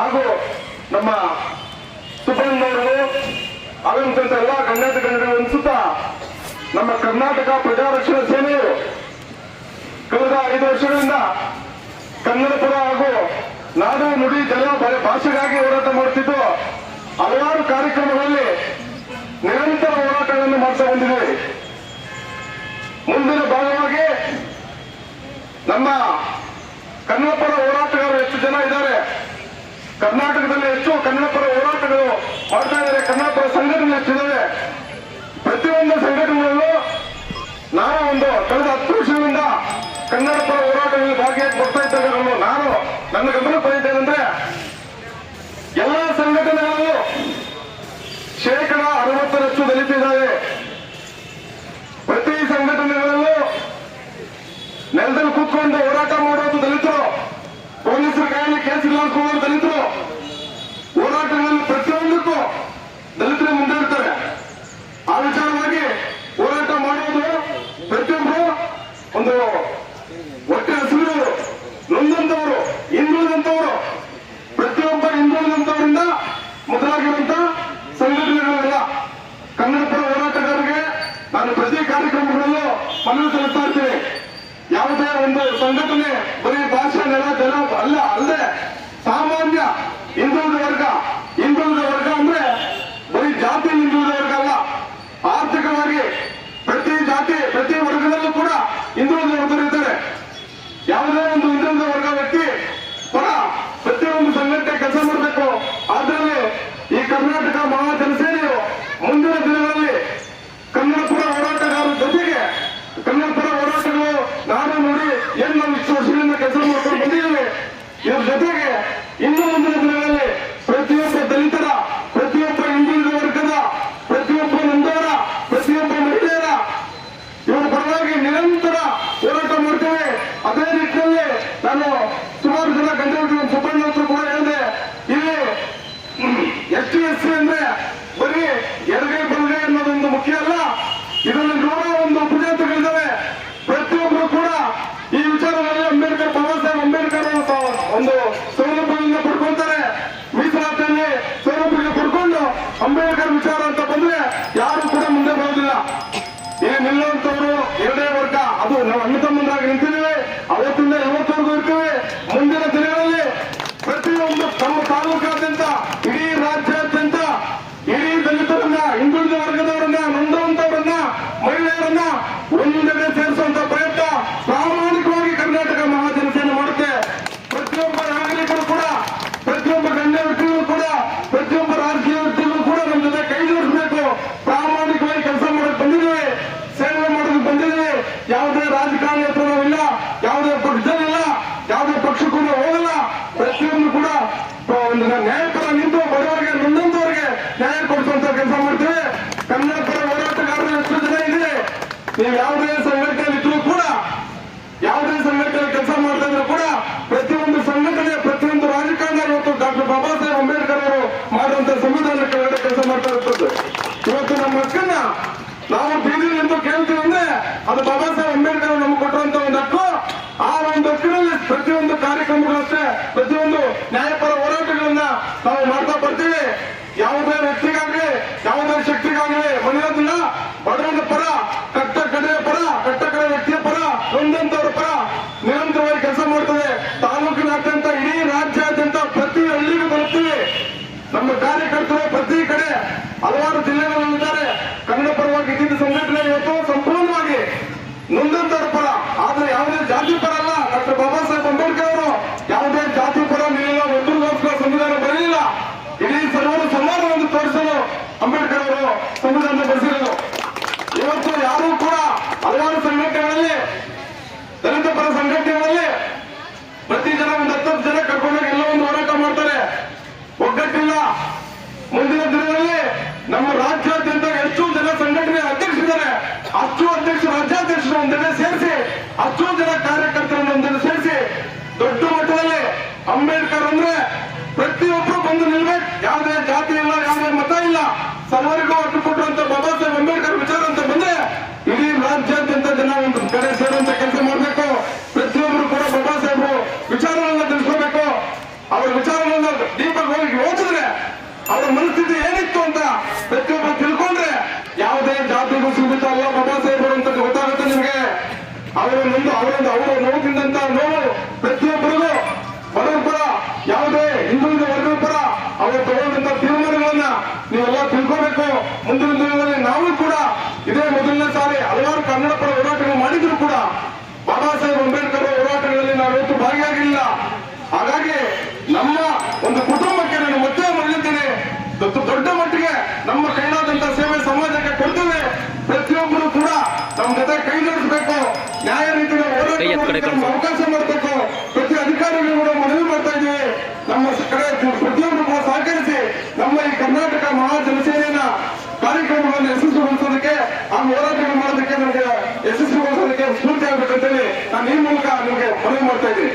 ಹಾಗೂ ನಮ್ಮ ಸುಬ್ರಹ್ಮಣ್ಯವರು ಆಗಮಿಸಿದಂತ ಎಲ್ಲ ಗಣ್ಯಾತಿ ಗಣ್ಯರು ಅನಿಸುತ್ತಾ ನಮ್ಮ ಕರ್ನಾಟಕ ಪ್ರಜಾರಕ್ಷಣಾ ಸೇನೆಯು ಕಳೆದ 5 ವರ್ಷಗಳಿಂದ ಕನ್ನಡ ಪರ ಹಾಗೂ ನಾಡು ನುಡಿ ಜಲ ಭಾಷೆಗಾಗಿ ಹೋರಾಟ ಮಾಡುತ್ತಿದ್ದು ಹಲವಾರು ಕಾರ್ಯಕ್ರಮಗಳಲ್ಲಿ ನಿರಂತರ ಹೋರಾಟಗಳನ್ನು ಮಾಡ್ತಾ ಬಂದಿದೆ. ಮುಂದಿನ ಭಾಗವಾಗಿ ನಮ್ಮ ಕನ್ನಡ ಪರ ಹೋರಾಟಗಾರರು ಎಷ್ಟು ಜನ ಇದ್ದಾರೆ, ಕರ್ನಾಟಕದಲ್ಲಿ ಹೆಚ್ಚು ಕನ್ನಡ ಪರ ಹೋರಾಟಗಳು ಮಾಡ್ತಾ ಇದ್ದಾರೆ, ಕನ್ನಡ ಪರ ಸಂಘಟನೆ ಎಷ್ಟಿದ್ದಾವೆ, ಪ್ರತಿಯೊಂದು ಸಂಘಟನೆಗಳಲ್ಲೂ ನಾನು ಕಳೆದ 10 ವರ್ಷಗಳಿಂದ ಕನ್ನಡ ಪರ ಹೋರಾಟಗಳಲ್ಲಿ ಭಾಗಿಯಾಗಿ ಬರ್ತಾ ಇದ್ದಾಗ ನಾನು ನನ್ನ ಗಮನ ಪಡೆಯುತ್ತೇನೆಂದ್ರೆ ಎಲ್ಲಾ ಸಂಘಟನೆಗಳಲ್ಲೂ 60% ದಲಿತಿದ್ದಾರೆ. ಪ್ರತಿ ಸಂಘಟನೆಗಳಲ್ಲೂ ನೆಲದಲ್ಲಿ ಕೂತ್ಕೊಂಡು ಹೋರಾಟ ಮಾಡೋದು ದಲಿತರು, ಪೊಲೀಸರ ಕೈಯಲ್ಲಿ ಕೇಸ್ ಇಲ್ಲೋದು ದಲಿತರು, ಹೋರಾಟಗಳಲ್ಲಿ ಪ್ರತಿಯೊಂದಕ್ಕೂ ದಲಿತರು ಮುಂದೆ ಇರ್ತಾರೆ. ಆ ವಿಚಾರವಾಗಿ ಹೋರಾಟ ಮಾಡುವುದು ಪ್ರತಿಯೊಬ್ಬರು ಒಂದು ಹೊಟ್ಟೆ ಹಸಿದವರು, ನೊಂದಂತವರು, ಹಿಂದುಳಿದಂತವರು, ಪ್ರತಿಯೊಬ್ಬ ಹಿಂದುಳಿದಂತವರಿಂದ ಮೊದಲಾಗಿರುವಂತ ಸಂಘಟನೆಗಳೆಲ್ಲ ಕನ್ನಡ ಪರ ಹೋರಾಟಗಾರರಿಗೆ ನಾನು ಪ್ರತಿ ಕಾರ್ಯಕ್ರಮಗಳಲ್ಲೂ ಮನವಿ ಸಲ್ಲಿಸ್ತಾ ಇರ್ತೀನಿ. ಯಾವುದೇ ಒಂದು ಸಂಘಟನೆ ಬರೀ ಭಾಷೆ ನೆಲ ಜಲ ಅಲ್ಲದೆ ಸಾಮಾನ್ಯ ಹಿಂದುಳಿದ ವರ್ಗ ಅಂದ್ರೆ ಬರೀ ಜಾತಿ ಹಿಂದುಳಿದ ವರ್ಗ ಅಲ್ಲ, ಆರ್ಥಿಕವಾಗಿ ಪ್ರತಿ ಜಾತಿ ಪ್ರತಿ ವರ್ಗದಲ್ಲೂ ಕೂಡ ಹಿಂದುಳಿದ ವರ್ಗರು ಇದ್ದಾರೆ. ಯಾವುದೇ ಒಂದು ಹಿಂದುಳಿದ ವರ್ಗ ವ್ಯಕ್ತಿ ಪರ ಪ್ರತಿಯೊಂದು ಸಂಘಟನೆ ಕೆಲಸ ಮಾಡಬೇಕು. ಆದ್ರಲ್ಲಿ ಈ ಕರ್ನಾಟಕ ಮಹಾ ಜನಸೇನೆಯು ಮುಂದಿನ ದಿನಗಳಲ್ಲಿ ಕನ್ನಡ ಪರ ಹೋರಾಟಗಾರರ ಜೊತೆಗೆ ಕನ್ನಡ ಪರ ಹೋರಾಟಗಳು ನಾಡು ನುಡಿ ಏನು ನಾವು ಇಷ್ಟು ವರ್ಷಗಳಿಂದ ಕೆಲಸ ಮಾಡ್ಕೊಂಡು ಬಂದಿದ್ದೇವೆ, ಇದ್ರ ಜೊತೆಗೆ ಇನ್ನು ಮುಂದಿನ ದಿನಗಳಲ್ಲಿ ಪ್ರತಿಯೊಬ್ಬ ದಲಿತರ, ಪ್ರತಿಯೊಬ್ಬ ಹಿಂದುಳಿದ ವರ್ಗದ, ಪ್ರತಿಯೊಬ್ಬ ನೊಂದವರ, ಪ್ರತಿಯೊಬ್ಬ ಮಹಿಳೆಯರ ಇವರ ಪರವಾಗಿ ನಿರಂತರ ಹೋರಾಟ ಮಾಡ್ತೇವೆ. ಅದೇ ನಿಟ್ಟಿನಲ್ಲಿ ನಾನು ಸುಮಾರು ಜನ ಗಂಟೆ ಸುಬ್ರಹ್ಮಣ್ಯ ಕೂಡ ಹೇಳಿದೆ, ಇಲ್ಲಿ ST ಅಂದ್ರೆ ಬರೀ ಎಡಗೈ ಬಲಗೈ ಅನ್ನೋದೊಂದು ಮುಖ್ಯ ಅಲ್ಲ, ಇದರಲ್ಲಿ 101 ಉಪಜಾತಿಗಳಿದ್ದಾವೆ. ಪ್ರತಿಯೊಬ್ಬರು ಕೂಡ ಈ ವಿಚಾರದಲ್ಲಿ ಅಂಬೇಡ್ಕರ್, ಬಾಬಾ ಸಾಹೇಬ್ ಅಂಬೇಡ್ಕರ್ ಒಂದು ಸೌಲಭ್ಯದಿಂದ ಪಡ್ಕೊಳ್ತಾರೆ. ಮೀಸಲಾತಿಯಲ್ಲಿ ಸೌಲಭ್ಯ ಪಡ್ಕೊಂಡು ಅಂಬೇಡ್ಕರ್ ವಿಚಾರ ಅಂತ ಬಂದ್ರೆ ಯಾರು ಕೂಡ ಮುಂದೆ ಬರೋದಿಲ್ಲ. ಇಲ್ಲಿ ನಿಲ್ಲುವಂತವರು 2 ವರ್ಗ, ಅದು ನಾವು ಅಣ್ಣ ತಮ್ಮಂದಾಗಿ ನಿಂತಿದ್ದೇವೆ. ಅವತ್ತಿಂದ ಇವತ್ತವರೆಗೂ ಇರ್ತೇವೆ. ಮುಂದಿನ ದಿನಗಳಲ್ಲಿ ಪ್ರತಿಯೊಂದು ತಮ್ಮ ತಾಲೂಕಾದ್ಯಂತ, ಇಡೀ ರಾಜ್ಯಾದ್ಯಂತ ಇಡೀ ದಲಿತರನ್ನ, ಹಿಂದುಳಿದ ವರ್ಗದವರನ್ನ, ನೊಂದಂತವರನ್ನ, ಮಹಿಳೆಯರನ್ನ ಒಂದೆಡೆ ಸೇರಿಸುವಂತ ಪ್ರಯತ್ನ ಪ್ರಾಮಾಣಿಕವಾಗಿ ಕರ್ನಾಟಕ ಮಹಾಜನಸೇನೆ ಮಾಡುತ್ತೆ. ಪ್ರತಿಯೊಬ್ಬ ನಾಗರಿಕರು ಕೂಡ, ಪ್ರತಿಯೊಬ್ಬ ಗಣ್ಯ ವ್ಯಕ್ತಿಗಳು ಕೂಡ, ಪ್ರತಿಯೊಬ್ಬ ರಾಜಕೀಯ ವ್ಯಕ್ತಿಗಳು ಕೂಡ ನಮ್ಮ ಜೊತೆ ಕೈ ಜೋಡಿಸಬೇಕು. ಪ್ರಾಮಾಣಿಕವಾಗಿ ಕೆಲಸ ಮಾಡಕ್ಕೆ ಬಂದಿದ್ದೇವೆ, ಸೇವೆ ಮಾಡೋದಕ್ಕೆ ಬಂದಿದ್ದೇವೆ. ಯಾವುದೇ ರಾಜಕಾರಣಿ ಹತ್ರ ನಾವಿಲ್ಲ, ಯಾವುದೇ ಪಕ್ಷದಲ್ಲಿಲ್ಲ, ಯಾವುದೇ ಪಕ್ಷಕ್ಕೂ ಹೋಗಲ್ಲ. ಪ್ರತಿಯೊಂದು ಕೂಡ ಒಂದು ನ್ಯಾಯಪರ ನಿಂತು ಬಡವರಿಗೆ, ನೊಂದಂತವರಿಗೆ ನ್ಯಾಯ ಕೊಡಿಸುವಂತ ಕೆಲಸ ಮಾಡ್ತೇವೆ. ಕನ್ನಡ ಪರ ಹೋರಾಟಗಾರರು ಎಷ್ಟು ಜನ ಇದೆ, ನೀವು ಯಾವುದೇ ಸಂಘಟನೆಯಲ್ಲಿ ಇದ್ರೂ ಕೂಡ, ಯಾವುದೇ ಸಂಘಟನೆ ಕೆಲಸ ಮಾಡ್ತಾ ಇದ್ರು ಕೂಡ, ಪ್ರತಿಯೊಂದು ಸಂಘಟನೆ, ಪ್ರತಿಯೊಂದು ರಾಜಕಾರಣ ಇವತ್ತು ಡಾಕ್ಟರ್ ಬಾಬಾ ಸಾಹೇಬ್ ಅಂಬೇಡ್ಕರ್ ಅವರು ಮಾಡುವಂತ ಸಂವಿಧಾನ ಕೆಳಗಡೆ ಕೆಲಸ ಮಾಡ್ತಾ ಇರ್ತದೆ. ಇವತ್ತು ನಮ್ಮ ಹಕ್ಕನ್ನ ನಾವು ಬೀದಿ ನಿಂತು ಕೇಳ್ತೀವಿ ಅಂದ್ರೆ ಅದು ಬಾಬಾ ಸಾಹೇಬ್ ಅಂಬೇಡ್ಕರ್ ನಮ್ಗೆ ಕೊಟ್ಟರುವಂತ ಒಂದು ಹಕ್ಕು. ಆ ಒಂದು ಹಕ್ಕಿನಲ್ಲಿ ಪ್ರತಿಯೊಂದು ಕಾರ್ಯಕ್ರಮಗಳಷ್ಟೇ, ಪ್ರತಿಯೊಂದು ನ್ಯಾಯಪರ ಹೋರಾಟಗಳನ್ನ ನಾವು ಮಾಡ್ತಾ ಬರ್ತೀವಿ. ಯಾವುದೇ ವ್ಯಕ್ತಿಗಾಗ್ಲಿ, ಯಾವುದೇ ಶಕ್ತಿಗಾಗ್ಲಿ ಮನೆಯೋದಿಲ್ಲ. ಬಡವನ ಪರ, ಕಟ್ಟ ಕಡೆಯ ಪರ, ಕಟ್ಟ ಕಡೆ ವ್ಯಕ್ತಿಯ ಪರ, ನೊಂದಂತವರ ಪರ ನಿರಂತರವಾಗಿ ಕೆಲಸ ಮಾಡ್ತದೆ. ತಾಲೂಕಿನಾದ್ಯಂತ, ಇಡೀ ರಾಜ್ಯಾದ್ಯಂತ ಪ್ರತಿ ಹಳ್ಳಿಗೂ ಬರುತ್ತೀವಿ. ನಮ್ಮ ಕಾರ್ಯಕರ್ತರು ಪ್ರತಿ ಕಡೆ ಹಲವಾರು ಜಿಲ್ಲೆಗಳಲ್ಲಿದ್ದಾರೆ. ಕನ್ನಡ ಪರವಾಗಿ ಇದ್ದಿದ್ದ ಸಂಘಟನೆ ಇವತ್ತು ಸಂಪೂರ್ಣವಾಗಿ ನೊಂದಂತವರ ಪರ, ಆದ್ರೆ ಯಾವುದೇ ಜಾತಿ ಪರ ಅಲ್ಲ. ಡಾಕ್ಟರ್ ಬಾಬಾ ಸಾಹೇಬ್ ಅಂಬೇಡ್ಕರ್ ಅವರು ಯಾವುದೇ ಜಾತಿ ಪರ ನಿಲ್ಲ, ಒಬ್ಬರಿಗೋಸ್ಕರ ಸಂವಿಧಾನ ಬರಲಿಲ್ಲ. ಇಡೀ ಸರ್ವರು ಸಮಾನವನ್ನು ತೋರಿಸಲು ಅಂಬೇಡ್ಕರ್ ಅವರು ಸಂವಿಧಾನ ಬರೆಸಿರೋದು. ಇವತ್ತು ಯಾರು ಕೂಡ ಹಲವಾರು ಸಂಘಟನೆಗಳಲ್ಲಿ, ದಲಿತ ಪರ ಸಂಘಟನೆಗಳಲ್ಲಿ ಪ್ರತಿ ಜನ ಒಂದು 10 ಜನ ಕರ್ಕೊಂಡೋಗಿ ಎಲ್ಲ ಒಂದು ಹೋರಾಟ ಮಾಡ್ತಾರೆ. ಒಗ್ಗಟ್ಟಿಲ್ಲ. ಮುಂದಿನ ದಿನಗಳಲ್ಲಿ ನಮ್ಮ ರಾಜ್ಯಾದ್ಯಂತ ಎಷ್ಟು ಜನ ಸಂಘಟನೆ ಅಧ್ಯಕ್ಷರಿದ್ದಾರೆ, ಅಷ್ಟು ಅಧ್ಯಕ್ಷರು, ರಾಜ್ಯಾಧ್ಯಕ್ಷರು ಒಂದೆಡೆ ಸೇರಿಸಿ, ಅಷ್ಟು ಜನ ಕಾರ್ಯಕರ್ತರನ್ನು ಒಂದೆಡೆ ಸೇರಿಸಿ ದೊಡ್ಡ ಮಟ್ಟದಲ್ಲಿ ಅಂಬೇಡ್ಕರ್ ಅಂದ್ರೆ ಪ್ರತಿಯೊಬ್ಬರು ಬಂದು ನಿಲ್ಬೇಕು. ಯಾವುದೇ ಜಾತಿ ಇಲ್ಲ, ಯಾವುದೇ ಮತ ಇಲ್ಲ, ಸರ್ವರಿಗೂ ಹಕ್ಕು ಕೊಟ್ಟರುವಂತ ಬಾಬಾ ಸಾಹೇಬ್ ಅಂಬೇಡ್ಕರ್ ವಿಚಾರ ಅಂತ ಬಂದ್ರೆ ಇಡೀ ರಾಜ್ಯಾದ್ಯಂತ ಜನ ಒಂದು ಕಡೆ ಸೇರುವಂತ ಕೆಲಸ ಮಾಡಬೇಕು. ಪ್ರತಿಯೊಬ್ಬರು ಕೂಡ ಬಾಬಾ ಸಾಹೇಬರು ವಿಚಾರಗಳನ್ನ ತಿಳಿಸ್ಕೋಬೇಕು. ಅವರ ವಿಚಾರಗಳನ್ನ ದೀಪ ಪ್ರತಿಯೊಬ್ಬರು ತಿಳ್ಕೊಂಡ್ರೆ ಯಾವುದೇ ಜಾತಿಗೂ ಸೀಮಿತ ಅಲ್ಲ ಬಾಬಾ ಸಾಹೇಬರು ಅಂತ ಗೊತ್ತಾಗುತ್ತೆ ನಿಮ್ಗೆ. ಅವರು ನೋವು ತಿಂದಂತ ನೋವು ಪ್ರತಿಯೊಬ್ಬರಿಗೂ ಬಡವರ ಪರ ಯಾವುದೇ ಹಿಂದುಳಿದ ವರ್ಗದ ಪರ ಅವರು ತಗೊಂಡಂತ ತೀರ್ಮಾನಗಳನ್ನ ನೀವೆಲ್ಲ ತಿಳ್ಕೋಬೇಕು. ಮುಂದಿನ ದಿನಗಳಲ್ಲಿ ನಾವು ಕೂಡ ಇದೇ ಮೊದಲನೇ ಸಾರಿ ಹಲವಾರು ಕನ್ನಡ ಪರ ಹೋರಾಟಗಳು ಮಾಡಿದ್ರು ಕೂಡ ಬಾಬಾ ಸಾಹೇಬ್ ಅಂಬೇಡ್ಕರ್ ಹೋರಾಟಗಳಲ್ಲಿ ನಾವಿವತ್ತು ಭಾಗಿಯಾಗಿಲ್ಲ. ಹಾಗಾಗಿ ನಮ್ಮ ಒಂದು ಕುಟುಂಬಕ್ಕೆ ನಾನು ಮತ್ತೆ ಮರಳಿದ್ದೇನೆ, ದೊಡ್ಡ ಮಟ್ಟಿಗೆ ನಮ್ಮ ಕೈಲಾದಂತ ಸೇವೆ ಸಮಾಜಕ್ಕೆ ಕೊಡ್ತೇವೆ. ಪ್ರತಿಯೊಬ್ಬರು ಕೂಡ ನಮ್ಮ ಜೊತೆ ಕೈ ಜೋಡಿಸಬೇಕು, ನ್ಯಾಯ ರೀತಿಯ ಹೋರಾಟ ಅವಕಾಶ ಮಾಡಬೇಕು. ಪ್ರತಿ ಅಧಿಕಾರಿಗಳು ಕೂಡ ಮನವಿ ಮಾಡ್ತಾ ಇದ್ದೀವಿ, ನಮ್ಮ ಕಡೆ ಪ್ರತಿಯೊಬ್ಬರು ಕೂಡ ಸಹಕರಿಸಿ ನಮ್ಮ ಈ ಕರ್ನಾಟಕ ಮಹಾ ಜನಸೇನೆಯ ಕಾರ್ಯಕ್ರಮಗಳನ್ನು ಯಶಸ್ವಿಗೊಳಿಸೋದಕ್ಕೆ ಹಾಗೂ ಹೋರಾಟಗಳು ಮಾಡೋದಕ್ಕೆ ನಮಗೆ ಯಶಸ್ವಿಗೊಳಿಸೋದಕ್ಕೆ ಸ್ಫೂರ್ತಿ ಆಗ್ಬೇಕಂತೇಳಿ ನಾನು ಈ ಮೂಲಕ ನಿಮಗೆ ಮನವಿ ಮಾಡ್ತಾ ಇದ್ದೀನಿ.